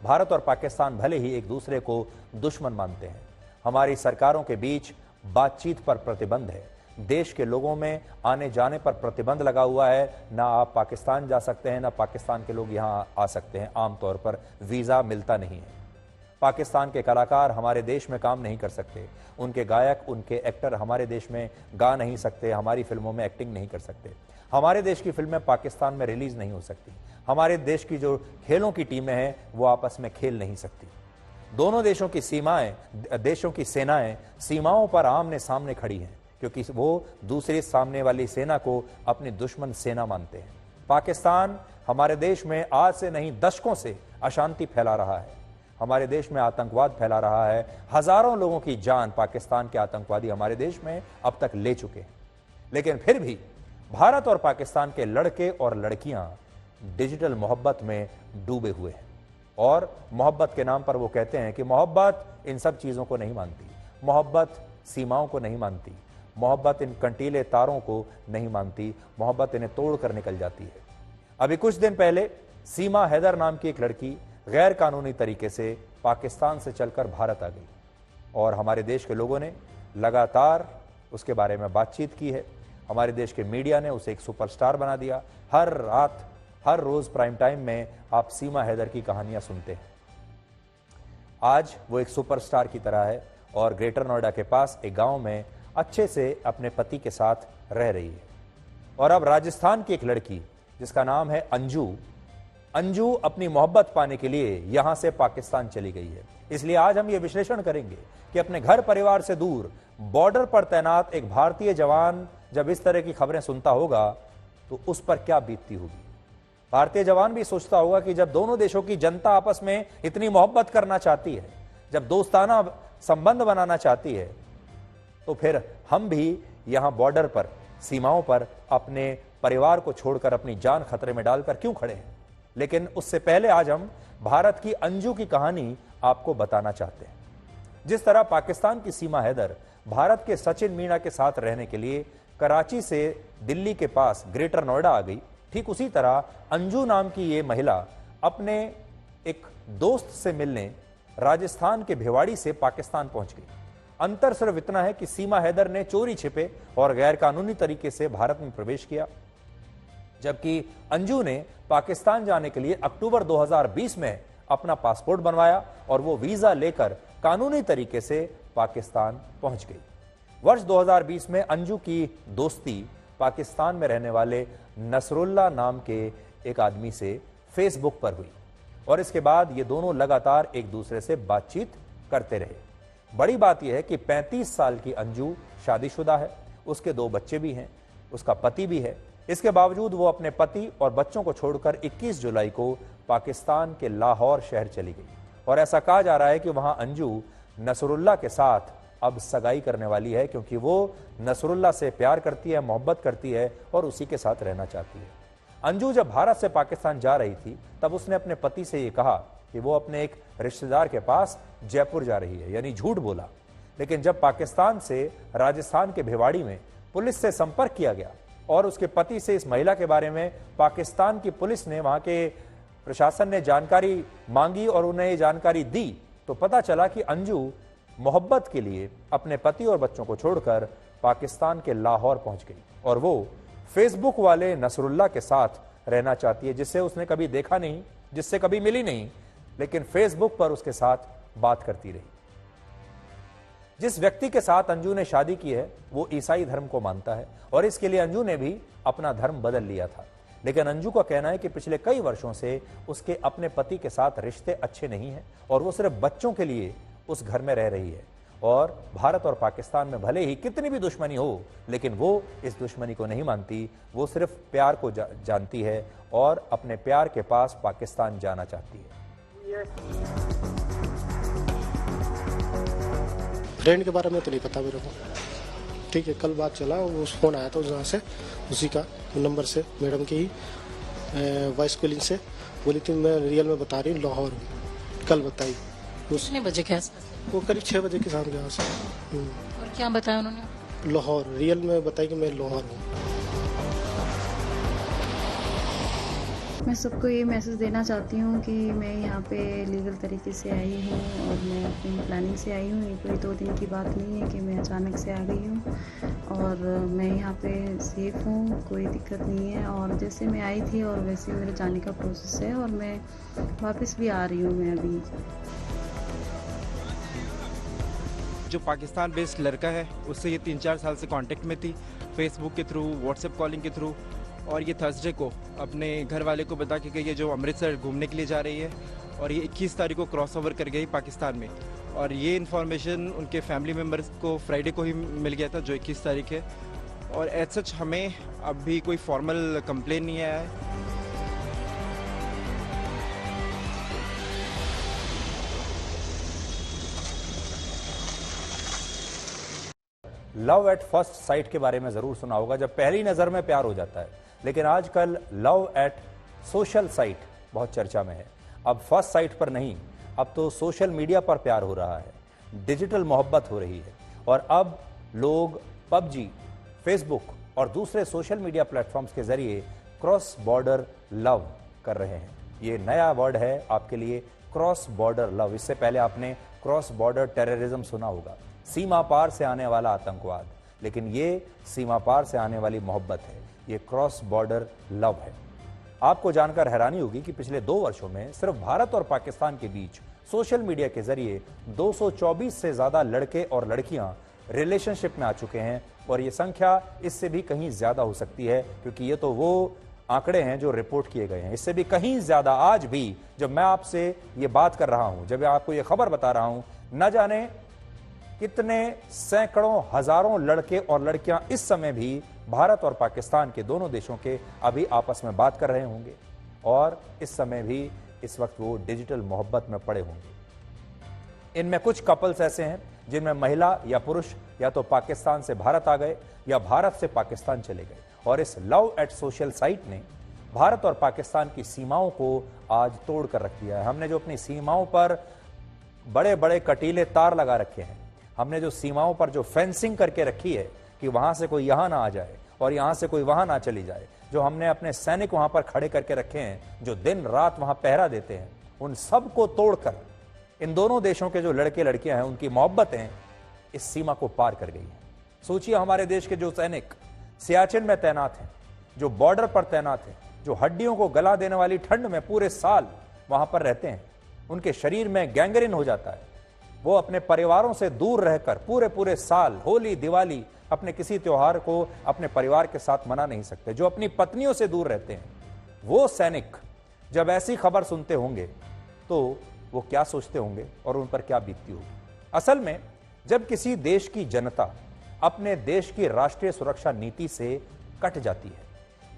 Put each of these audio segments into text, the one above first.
भारत और पाकिस्तान भले ही एक दूसरे को दुश्मन मानते हैं, हमारी सरकारों के बीच बातचीत पर प्रतिबंध है, देश के लोगों में आने जाने पर प्रतिबंध लगा हुआ है। ना आप पाकिस्तान जा सकते हैं, ना पाकिस्तान के लोग यहां आ सकते हैं। आमतौर पर वीज़ा मिलता नहीं है। पाकिस्तान के कलाकार हमारे देश में काम नहीं कर सकते, उनके गायक, उनके एक्टर हमारे देश में गा नहीं सकते, हमारी फिल्मों में एक्टिंग नहीं कर सकते, हमारे देश की फिल्में पाकिस्तान में रिलीज नहीं हो सकती, हमारे देश की जो खेलों की टीमें हैं वो आपस में खेल नहीं सकती। दोनों देशों की सेनाएं सीमाओं पर आमने सामने खड़ी हैं, क्योंकि वो दूसरी सामने वाली सेना को अपनी दुश्मन सेना मानते हैं। पाकिस्तान हमारे देश में आज से नहीं दशकों से अशांति फैला रहा है, हमारे देश में आतंकवाद फैला रहा है। हजारों लोगों की जान पाकिस्तान के आतंकवादी हमारे देश में अब तक ले चुके हैं। लेकिन फिर भी भारत और पाकिस्तान के लड़के और लड़कियां डिजिटल मोहब्बत में डूबे हुए हैं, और मोहब्बत के नाम पर वो कहते हैं कि मोहब्बत इन सब चीज़ों को नहीं मानती, मोहब्बत सीमाओं को नहीं मानती, मोहब्बत इन कंटीले तारों को नहीं मानती, मोहब्बत इन्हें तोड़ कर निकल जाती है। अभी कुछ दिन पहले सीमा हैदर नाम की एक लड़की गैर कानूनी तरीके से पाकिस्तान से चलकर भारत आ गई, और हमारे देश के लोगों ने लगातार उसके बारे में बातचीत की है। हमारे देश के मीडिया ने उसे एक सुपरस्टार बना दिया। हर रात, हर रोज प्राइम टाइम में आप सीमा हैदर की कहानियां सुनते हैं। आज वो एक सुपरस्टार की तरह है और ग्रेटर नोएडा के पास एक गांव में अच्छे से अपने पति के साथ रह रही है। और अब राजस्थान की एक लड़की जिसका नाम है अंजू अपनी मोहब्बत पाने के लिए यहां से पाकिस्तान चली गई है। इसलिए आज हम ये विश्लेषण करेंगे कि अपने घर परिवार से दूर बॉर्डर पर तैनात एक भारतीय जवान जब इस तरह की खबरें सुनता होगा तो उस पर क्या बीतती होगी। भारतीय जवान भी सोचता होगा कि जब दोनों देशों की जनता आपस में इतनी मोहब्बत करना चाहती है, जब दोस्ताना संबंध बनाना चाहती है, तो फिर हम भी यहां बॉर्डर पर, सीमाओं पर अपने परिवार को छोड़कर अपनी जान खतरे में डालकर क्यों खड़े हैं। लेकिन उससे पहले आज हम भारत की अंजू की कहानी आपको बताना चाहते हैं। जिस तरह पाकिस्तान की सीमा हैदर भारत के सचिन मीणा के साथ रहने के लिए कराची से दिल्ली के पास ग्रेटर नोएडा आ गई, ठीक उसी तरह अंजू नाम की ये महिला अपने एक दोस्त से मिलने राजस्थान के भिवाड़ी से पाकिस्तान पहुंच गई। अंतर सिर्फ इतना है कि सीमा हैदर ने चोरी छिपे और गैर कानूनी तरीके से भारत में प्रवेश किया, जबकि अंजू ने पाकिस्तान जाने के लिए अक्टूबर 2020 में अपना पासपोर्ट बनवाया और वो वीजा लेकर कानूनी तरीके से पाकिस्तान पहुंच गई। वर्ष 2020 में अंजू की दोस्ती पाकिस्तान में रहने वाले नसरुल्ला नाम के एक आदमी से फेसबुक पर हुई, और इसके बाद ये दोनों लगातार एक दूसरे से बातचीत करते रहे। बड़ी बात यह है कि 35 साल की अंजू शादीशुदा है, उसके 2 बच्चे भी हैं, उसका पति भी है। इसके बावजूद वो अपने पति और बच्चों को छोड़कर 21 जुलाई को पाकिस्तान के लाहौर शहर चली गई, और ऐसा कहा जा रहा है कि वहां अंजू नसरुल्ला के साथ अब सगाई करने वाली है, क्योंकि वो नसरुल्ला से प्यार करती है, मोहब्बत करती है और उसी के साथ रहना चाहती है। अंजू जब भारत से पाकिस्तान जा रही थी तब उसने अपने पति से ये कहा कि वो अपने एक रिश्तेदार के पास जयपुर जा रही है, यानी झूठ बोला। लेकिन जब पाकिस्तान से राजस्थान के भिवाड़ी में पुलिस से संपर्क किया गया और उसके पति से इस महिला के बारे में पाकिस्तान की पुलिस ने, वहां के प्रशासन ने जानकारी मांगी और उन्हें ये जानकारी दी, तो पता चला कि अंजू मोहब्बत के लिए अपने पति और बच्चों को छोड़कर पाकिस्तान के लाहौर पहुंच गई, और वो फेसबुक वाले नसरुल्ला के साथ रहना चाहती है, जिससे उसने कभी देखा नहीं, जिससे कभी मिली नहीं, लेकिन फेसबुक पर उसके साथ बात करती रही। जिस व्यक्ति के साथ अंजू ने शादी की है वो ईसाई धर्म को मानता है, और इसके लिए अंजू ने भी अपना धर्म बदल लिया था। लेकिन अंजू का कहना है कि पिछले कई वर्षों से उसके अपने पति के साथ रिश्ते अच्छे नहीं हैं, और वो सिर्फ बच्चों के लिए उस घर में रह रही है। और भारत और पाकिस्तान में भले ही कितनी भी दुश्मनी हो, लेकिन वो इस दुश्मनी को नहीं मानती, वो सिर्फ प्यार को जानती है और अपने प्यार के पास पाकिस्तान जाना चाहती है। फ्रेंड के बारे में तो नहीं पता मेरे को, ठीक है। कल बात चला, वो फोन आया था जहाँ से, उसी का नंबर से, मैडम की ही वॉइस कॉलिंग से बोली थी, मैं रियल में बता रही हूँ लाहौर हूँ। कल बताई कितने बजे के आसपास? वो करीब 6 बजे के साथ गया से। और क्या बताया उन्होंने? लाहौर, रियल में बताई कि मैं लाहौर हूँ। मैं सबको ये मैसेज देना चाहती हूँ कि मैं यहाँ पे लीगल तरीके से आई हूँ और मैं अपनी प्लानिंग से आई हूँ। ये कोई 2 दिन की बात नहीं है कि मैं अचानक से आ गई हूँ और मैं यहाँ पे सेफ़ हूँ, कोई दिक्कत नहीं है। और जैसे मैं आई थी और वैसे मेरे जाने का प्रोसेस है और मैं वापस भी आ रही हूँ मैं अभी। जो पाकिस्तान बेस्ड लड़का है उससे ये 3-4 साल से कांटेक्ट में थी, फेसबुक के थ्रू, व्हाट्सएप कॉलिंग के थ्रू। और ये थर्सडे को अपने घर वाले को बता के गई है जो अमृतसर घूमने के लिए जा रही है और ये 21 तारीख को क्रॉस ओवर कर गई पाकिस्तान में। और ये इन्फॉर्मेशन उनके फैमिली मेम्बर्स को फ्राइडे को ही मिल गया था जो 21 तारीख है। और एज सच हमें अभी कोई फॉर्मल कंप्लेन नहीं आया है। लव एट फर्स्ट साइट के बारे में जरूर सुना होगा, जब पहली नजर में प्यार हो जाता है। लेकिन आजकल लव एट सोशल साइट बहुत चर्चा में है। अब फर्स्ट साइट पर नहीं, अब तो सोशल मीडिया पर प्यार हो रहा है, डिजिटल मोहब्बत हो रही है। और अब लोग पबजी, फेसबुक और दूसरे सोशल मीडिया प्लेटफॉर्म्स के जरिए क्रॉस बॉर्डर लव कर रहे हैं। ये नया वर्ड है आपके लिए, क्रॉस बॉर्डर लव। इससे पहले आपने क्रॉस बॉर्डर टेररिज्म सुना होगा, सीमा पार से आने वाला आतंकवाद। लेकिन ये सीमा पार से आने वाली मोहब्बत है, ये क्रॉस बॉर्डर लव है। आपको जानकर हैरानी होगी कि पिछले 2 वर्षों में सिर्फ भारत और पाकिस्तान के बीच सोशल मीडिया के जरिए 224 से ज्यादा लड़के और लड़कियां रिलेशनशिप में आ चुके हैं। और ये संख्या इससे भी कहीं ज्यादा हो सकती है, क्योंकि ये तो वो आंकड़े हैं जो रिपोर्ट किए गए हैं। इससे भी कहीं ज्यादा आज भी जब मैं आपसे ये बात कर रहा हूं, जब मैं आपको ये खबर बता रहा हूं, न जाने कितने सैकड़ों हजारों लड़के और लड़कियां इस समय भी भारत और पाकिस्तान के दोनों देशों के अभी आपस में बात कर रहे होंगे और इस समय भी इस वक्त वो डिजिटल मोहब्बत में पड़े होंगे। इनमें कुछ कपल्स ऐसे हैं जिनमें महिला या पुरुष या तो पाकिस्तान से भारत आ गए या भारत से पाकिस्तान चले गए। और इस लव एट सोशल साइट ने भारत और पाकिस्तान की सीमाओं को आज तोड़ कर रख दिया है। हमने जो अपनी सीमाओं पर बड़े बड़े कटीले तार लगा रखे हैं, हमने जो सीमाओं पर जो फेंसिंग करके रखी है कि वहां से कोई यहां ना आ जाए और यहां से कोई वहां ना चली जाए, जो हमने अपने सैनिक वहां पर खड़े करके रखे हैं जो दिन रात वहां पहरा देते हैं, उन सब को तोड़कर इन दोनों देशों के जो लड़के लड़कियां हैं उनकी मोहब्बतें इस सीमा को पार कर गई हैं। सोचिए, हमारे देश के जो सैनिक सियाचिन में तैनात हैं, जो बॉर्डर पर तैनात हैं, जो हड्डियों को गला देने वाली ठंड में पूरे साल वहां पर रहते हैं, उनके शरीर में गैंग्रीन हो जाता है, वो अपने परिवारों से दूर रहकर पूरे साल होली दिवाली अपने किसी त्योहार को अपने परिवार के साथ मना नहीं सकते, जो अपनी पत्नियों से दूर रहते हैं, वो सैनिक जब ऐसी खबर सुनते होंगे तो वो क्या सोचते होंगे और उन पर क्या बीतती होगी। असल में जब किसी देश की जनता अपने देश की राष्ट्रीय सुरक्षा नीति से कट जाती है,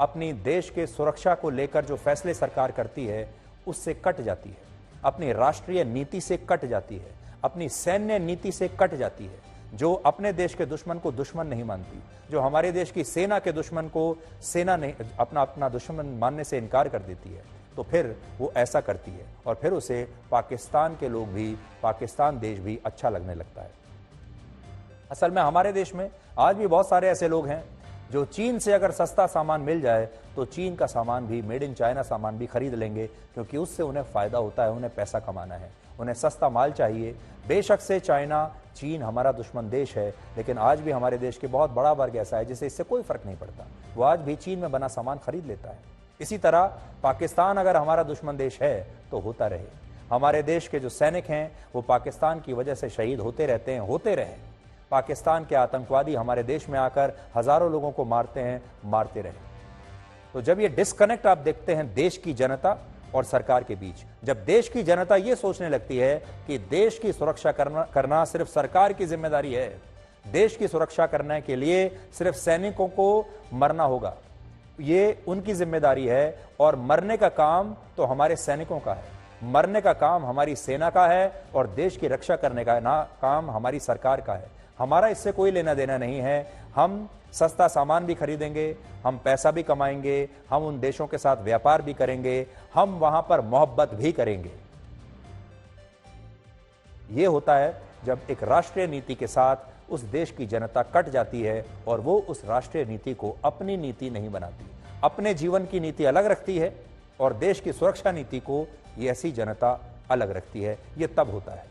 अपनी देश के सुरक्षा को लेकर जो फैसले सरकार करती है उससे कट जाती है, अपनी राष्ट्रीय नीति से कट जाती है, अपनी सैन्य नीति से कट जाती है, जो अपने देश के दुश्मन को दुश्मन नहीं मानती, जो हमारे देश की सेना के दुश्मन को सेना नहीं अपना दुश्मन मानने से इनकार कर देती है, तो फिर वो ऐसा करती है और फिर उसे पाकिस्तान के लोग भी, पाकिस्तान देश भी अच्छा लगने लगता है। असल में हमारे देश में आज भी बहुत सारे ऐसे लोग हैं जो चीन से अगर सस्ता सामान मिल जाए तो चीन का सामान भी, मेड इन चाइना सामान भी खरीद लेंगे, क्योंकि उससे उन्हें फायदा होता है, उन्हें पैसा कमाना है, उन्हें सस्ता माल चाहिए। बेशक से चाइना, चीन हमारा दुश्मन देश है, लेकिन आज भी हमारे देश के बहुत बड़ा वर्ग ऐसा है जिसे इससे कोई फर्क नहीं पड़ता, वो आज भी चीन में बना सामान खरीद लेता है। इसी तरह पाकिस्तान अगर हमारा दुश्मन देश है तो होता रहे। हमारे देश के जो सैनिक हैं वो पाकिस्तान की वजह से शहीद होते रहते हैं, होते रहे। पाकिस्तान के आतंकवादी हमारे देश में आकर हजारों लोगों को मारते हैं, मारते रहे। तो जब ये डिस्कनेक्ट आप देखते हैं देश की जनता और सरकार के बीच, जब देश की जनता ये सोचने लगती है कि देश की सुरक्षा करना सिर्फ सरकार की जिम्मेदारी है, देश की सुरक्षा करने के लिए सिर्फ सैनिकों को मरना होगा, ये उनकी जिम्मेदारी है, और मरने का काम तो हमारे सैनिकों का है, मरने का काम हमारी सेना का है, और देश की रक्षा करने का काम हमारी सरकार का है। हमारा इससे कोई लेना देना नहीं है। हम सस्ता सामान भी खरीदेंगे, हम पैसा भी कमाएंगे, हम उन देशों के साथ व्यापार भी करेंगे, हम वहां पर मोहब्बत भी करेंगे। यह होता है जब एक राष्ट्रीय नीति के साथ उस देश की जनता कट जाती है और वो उस राष्ट्रीय नीति को अपनी नीति नहीं बनाती, अपने जीवन की नीति अलग रखती है और देश की सुरक्षा नीति को ये ऐसी जनता अलग रखती है। ये तब होता है